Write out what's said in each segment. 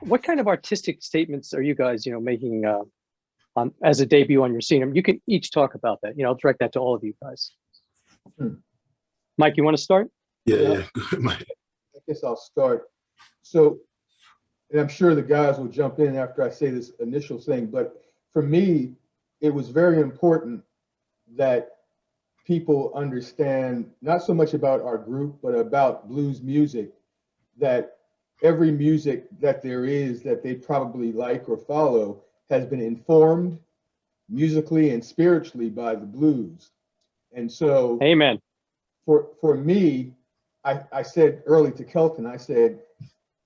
what kind of artistic statements are you guys, making on as a debut on your scene? You can each talk about that. I'll direct that to all of you guys. Hmm. Mike, you want to start? Yeah. Good, Mike. I guess I'll start. So, and I'm sure the guys will jump in after I say this initial thing, but for me, it was very important that people understand not so much about our group, but about blues music, that every music that there is that they probably like or follow has been informed musically and spiritually by the blues. And so Amen. for me, I said early to Kelton, I said,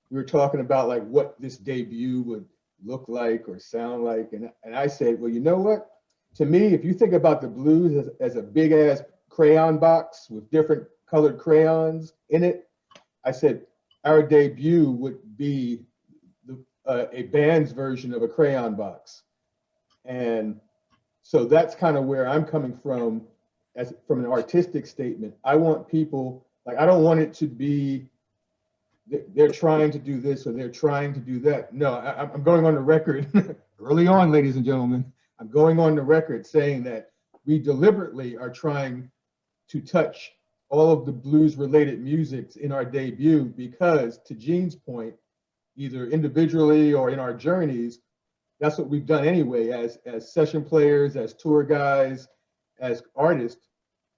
we were talking about like what this debut would look like or sound like. And I said, well, you know what? To me, if you think about the blues as a big ass crayon box with different colored crayons in it, I said, our debut would be a band's version of a crayon box. And so that's kind of where I'm coming from from an artistic statement. I want people, like, I don't want it to be, they're trying to do this or they're trying to do that. No, I'm going on the record early on, ladies and gentlemen. I'm going on the record saying that we deliberately are trying to touch all of the blues related musics in our debut because, to Gene's point, either individually or in our journeys, that's what we've done anyway as session players, as tour guys, as artists.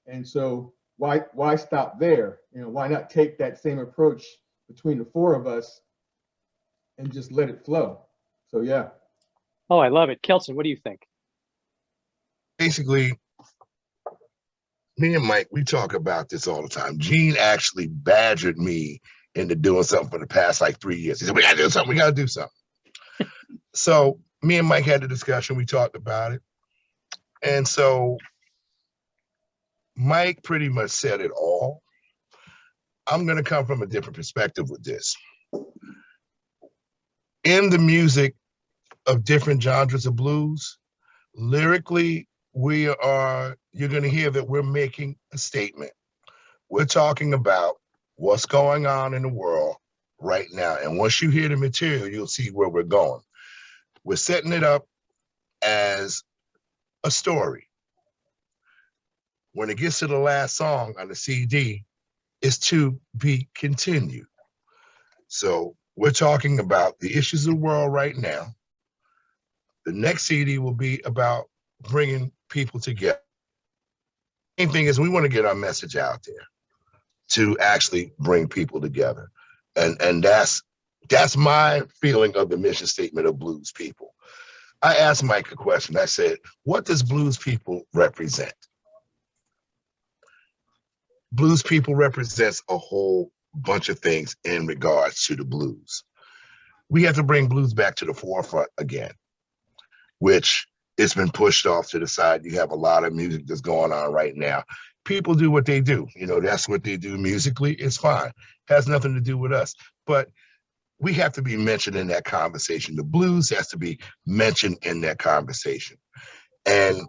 And so why stop there? Why not take that same approach between the four of us and just let it flow? So yeah. Oh, I love it. Kelson, what do you think? Basically, me and Mike, we talk about this all the time. Gene actually badgered me into doing something for the past like 3 years. He said, we gotta do something, we gotta do something. So me and Mike had a discussion, we talked about it. And so Mike pretty much said it all. I'm gonna come from a different perspective with this. In the music of different genres of blues, lyrically, you're gonna hear that we're making a statement. We're talking about what's going on in the world right now. And once you hear the material, you'll see where we're going. We're setting it up as a story. When it gets to the last song on the CD, it's to be continued. So we're talking about the issues of the world right now. The next CD will be about bringing people together. The main thing is we want to get our message out there to actually bring people together. And that's my feeling of the mission statement of Blues People. I asked Mike a question. I said, what does Blues People represent? Blues People represents a whole bunch of things in regards to the blues. We have to bring blues back to the forefront again, which it's been pushed off to the side. You have a lot of music that's going on right now. People do what they do. That's what they do musically. It's fine. Has nothing to do with us. But we have to be mentioned in that conversation. The blues has to be mentioned in that conversation. And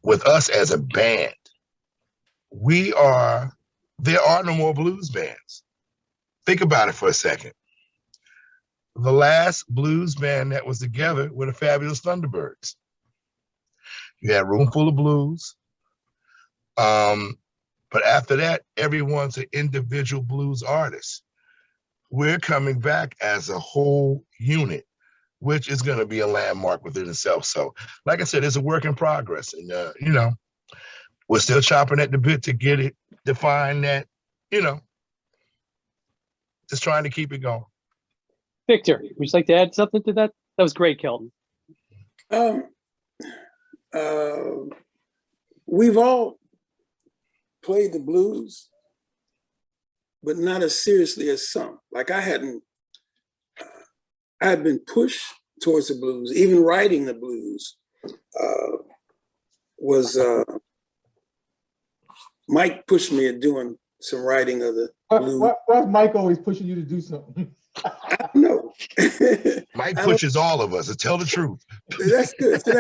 with us as a band, there are no more blues bands. Think about it for a second. The last blues band that was together were the Fabulous Thunderbirds. You had Room Full of Blues. But after that, everyone's an individual blues artist. We're coming back as a whole unit, which is going to be a landmark within itself. So, like I said, it's a work in progress. And, we're still chopping at the bit to get it defined that, just trying to keep it going. Victor, would you like to add something to that? That was great, Kelton. We've all played the blues, but not as seriously as some. Like I had been pushed towards the blues. Even writing the blues was Mike pushed me at doing some writing of the blues. Why's Mike always pushing you to do something? I don't know. Mike pushes all of us, to tell the truth. That's good. So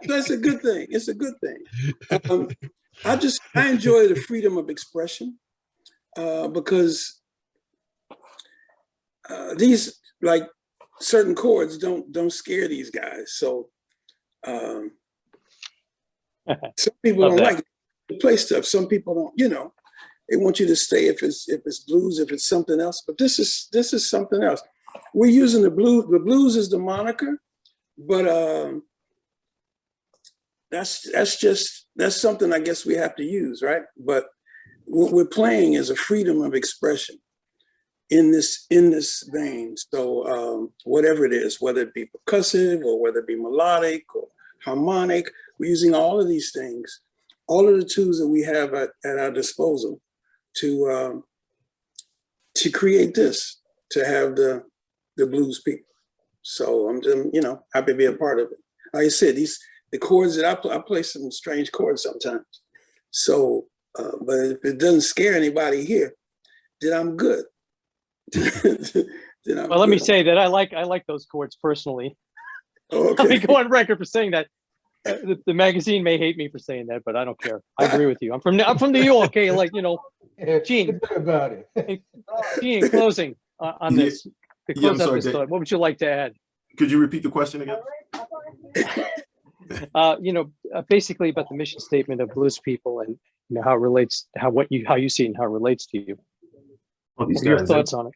that's a good thing. It's a good thing. I enjoy the freedom of expression because these, like certain chords don't scare these guys. So some people Love don't that. like to play stuff. Some people don't, you know, they want you to stay if it's blues, if it's something else. But this is something else. We're using the blues. The blues is the moniker, but that's something I guess we have to use, right? But what we're playing is a freedom of expression in this vein. So whatever it is, whether it be percussive or whether it be melodic or harmonic, we're using all of these things, all of the tools that we have at our disposal to create this, to have the blues people. So I'm just, you know, happy to be a part of it. Like I said, the chords that I play some strange chords sometimes. So, but if it doesn't scare anybody here, then I'm good. Well, let me say that I like those chords personally. Oh, Let me okay. go on record for saying that. The magazine may hate me for saying that, but I don't care. I agree with you. I'm from New York. Okay, like, you know, Gene. Forget about it. Gene, closing on this. To Yeah, close I'm out sorry, this Dave. thought, what would you like to add? Could you repeat the question again? You know, basically about the mission statement of Blues People and, you know, how it relates, how you see it and how it relates to you. Well, these What are your guys, thoughts on it?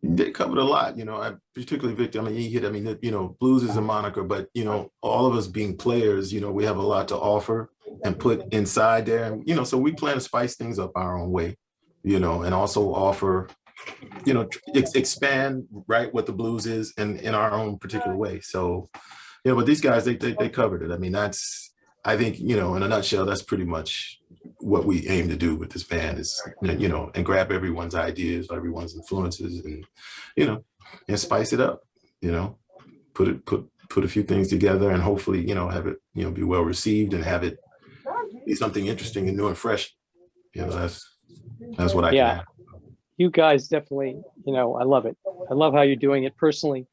they covered a lot, you know, particularly Victor. I mean, he hit, I mean, you know, blues is a moniker, but, you know, all of us being players, you know, we have a lot to offer and put inside there. You know, so we plan to spice things up our own way, you know, and also offer, you know, expand, right, what the blues is in our own particular way. So, you know, but these guys, they covered it. I mean, I think, you know, in a nutshell, that's pretty much what we aim to do with this band is, you know, and grab everyone's ideas, everyone's influences, and, you know, and spice it up, you know, put a few things together and hopefully, you know, have it, you know, be well received and have it be something interesting and new and fresh. You know, that's what I can Yeah. add. You guys definitely, you know, I love it. I love how you're doing it personally.